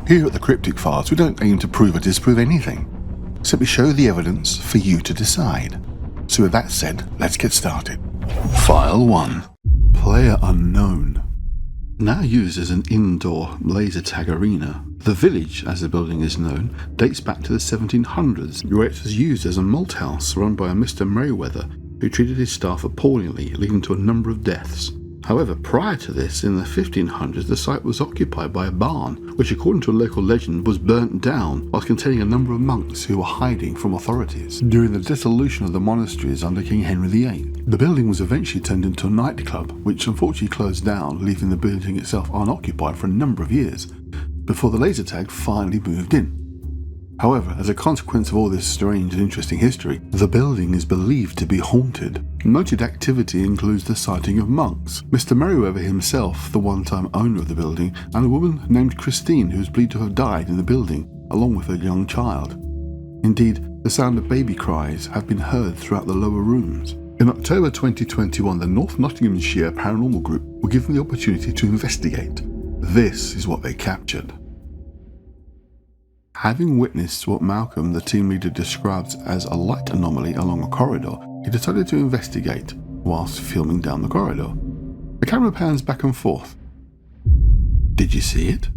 Here at the Cryptic Files, we don't aim to prove or disprove anything. Simply show the evidence for you to decide. So with that said, let's get started. File 1. Player unknown. Now used as an indoor laser tag arena, the village, as the building is known, dates back to the 1700s, where it was used as a malt house run by a Mr. Merriweather, who treated his staff appallingly, leading to a number of deaths. However, prior to this, in the 1500s, the site was occupied by a barn, which according to a local legend was burnt down whilst containing a number of monks who were hiding from authorities during the dissolution of the monasteries under King Henry VIII. The building was eventually turned into a nightclub, which unfortunately closed down, leaving the building itself unoccupied for a number of years, before the laser tag finally moved in. However, as a consequence of all this strange and interesting history, the building is believed to be haunted. Noted activity includes the sighting of monks, Mr. Merriweather himself, the one-time owner of the building, and a woman named Christine who is believed to have died in the building, along with her young child. Indeed, the sound of baby cries have been heard throughout the lower rooms. In October 2021, the North Nottinghamshire Paranormal Group were given the opportunity to investigate. This is what they captured. Having witnessed what Malcolm, the team leader, describes as a light anomaly along a corridor, he decided to investigate whilst filming down the corridor. The camera pans back and forth. Did you see it?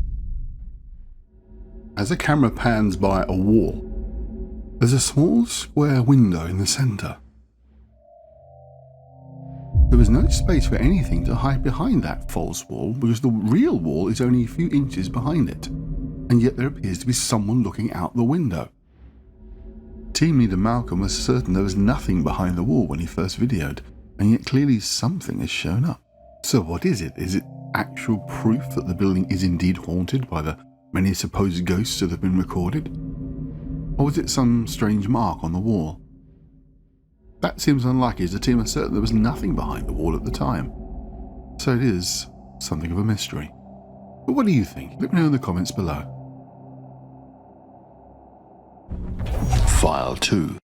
As the camera pans by a wall, there's a small square window in the centre. There was no space for anything to hide behind that false wall because the real wall is only a few inches behind it. And yet there appears to be someone looking out the window. Team leader Malcolm was certain there was nothing behind the wall when he first videoed, and yet clearly something has shown up. So what is it? Is it actual proof that the building is indeed haunted by the many supposed ghosts that have been recorded? Or was it some strange mark on the wall? That seems unlikely, as the team are certain there was nothing behind the wall at the time. So it is something of a mystery. But what do you think? Let me know in the comments below. File 2.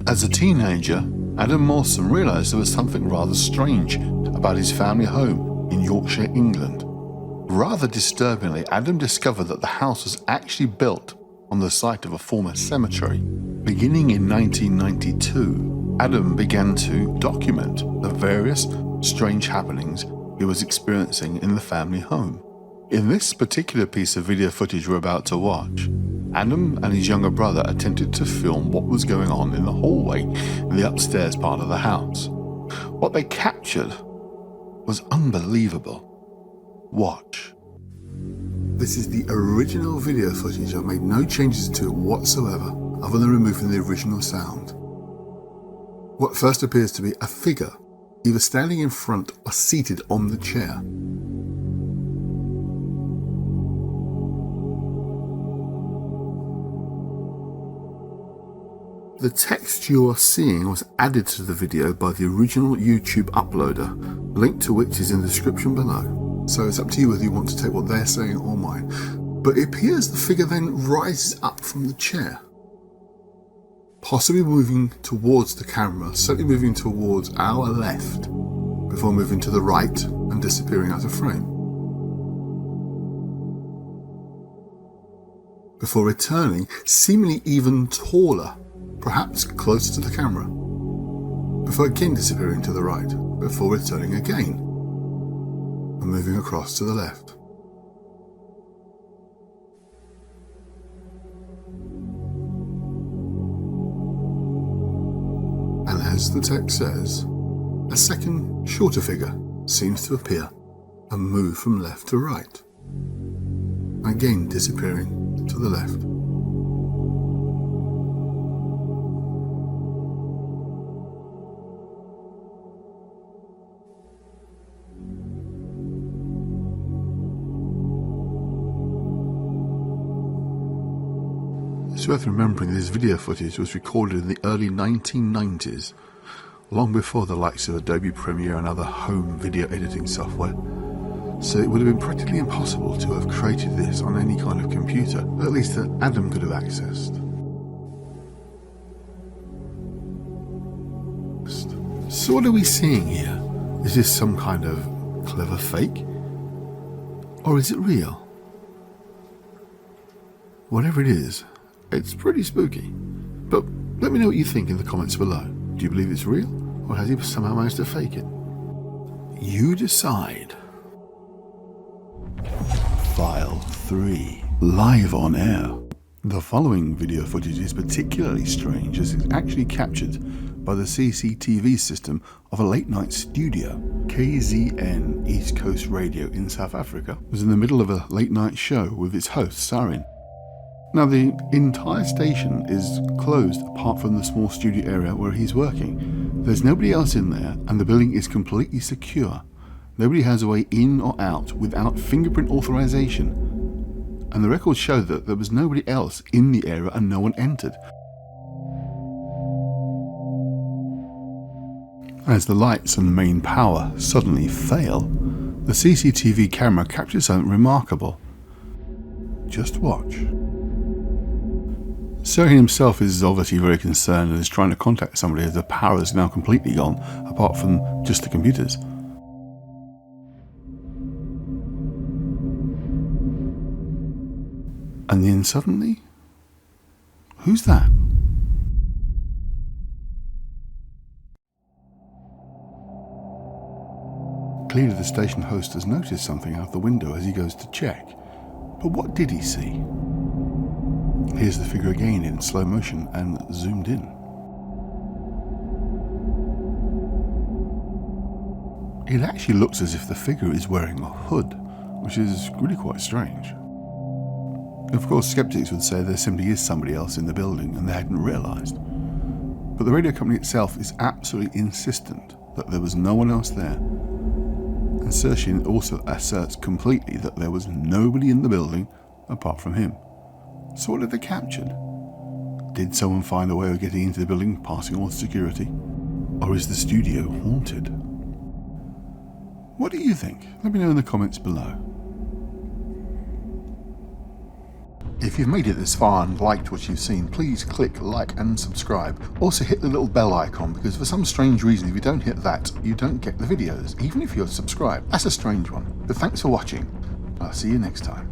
As a teenager, Adam Mawson realised there was something rather strange about his family home in Yorkshire, England. Rather disturbingly, Adam discovered that the house was actually built on the site of a former cemetery. Beginning in 1992, Adam began to document the various strange happenings he was experiencing in the family home. In this particular piece of video footage we're about to watch, Adam and his younger brother attempted to film what was going on in the hallway in the upstairs part of the house. What they captured was unbelievable. Watch. This is the original video footage. I've made no changes to it whatsoever, other than removing the original sound. What first appears to be a figure, either standing in front or seated on the chair. The text you are seeing was added to the video by the original YouTube uploader, link to which is in the description below. So it's up to you whether you want to take what they're saying or mine. But it appears the figure then rises up from the chair, possibly moving towards the camera, certainly moving towards our left, before moving to the right and disappearing out of frame. Before returning, seemingly even taller, perhaps closer to the camera, before again disappearing to the right, before returning again, and moving across to the left. And as the text says, a second, shorter figure seems to appear and move from left to right, again disappearing to the left. It's worth remembering this video footage was recorded in the early 1990s, long before the likes of Adobe Premiere and other home video editing software, so it would have been practically impossible to have created this on any kind of computer, at least that Adam could have accessed. So what are we seeing here? Is this some kind of clever fake? Or is it real? Whatever it is, it's pretty spooky. But let me know what you think in the comments below. Do you believe it's real, or has he somehow managed to fake it? You decide. File 3. Live on air. The following video footage is particularly strange as it's actually captured by the CCTV system of a late night studio. KZN East Coast Radio in South Africa was in the middle of a late night show with its host Sarin. Now the entire station is closed apart from the small studio area where he's working. There's nobody else in there and the building is completely secure. Nobody has a way in or out without fingerprint authorization. And the records show that there was nobody else in the area and no one entered. As the lights and main power suddenly fail, the CCTV camera captures something remarkable. Just watch. Serhin himself is obviously very concerned and is trying to contact somebody as the power is now completely gone, apart from just the computers. And then suddenly, who's that? Clearly the station host has noticed something out the window as he goes to check. But what did he see? Here's the figure again in slow motion and zoomed in. It actually looks as if the figure is wearing a hood, which is really quite strange. Of course, skeptics would say there simply is somebody else in the building and they hadn't realised. But the radio company itself is absolutely insistent that there was no one else there. And Serhin also asserts completely that there was nobody in the building apart from him. So what have they captured? Did someone find a way of getting into the building, passing all the security? Or is the studio haunted? What do you think? Let me know in the comments below. If you've made it this far and liked what you've seen, please click like and subscribe. Also hit the little bell icon, because for some strange reason if you don't hit that, you don't get the videos, even if you're subscribed. That's a strange one. But thanks for watching. I'll see you next time.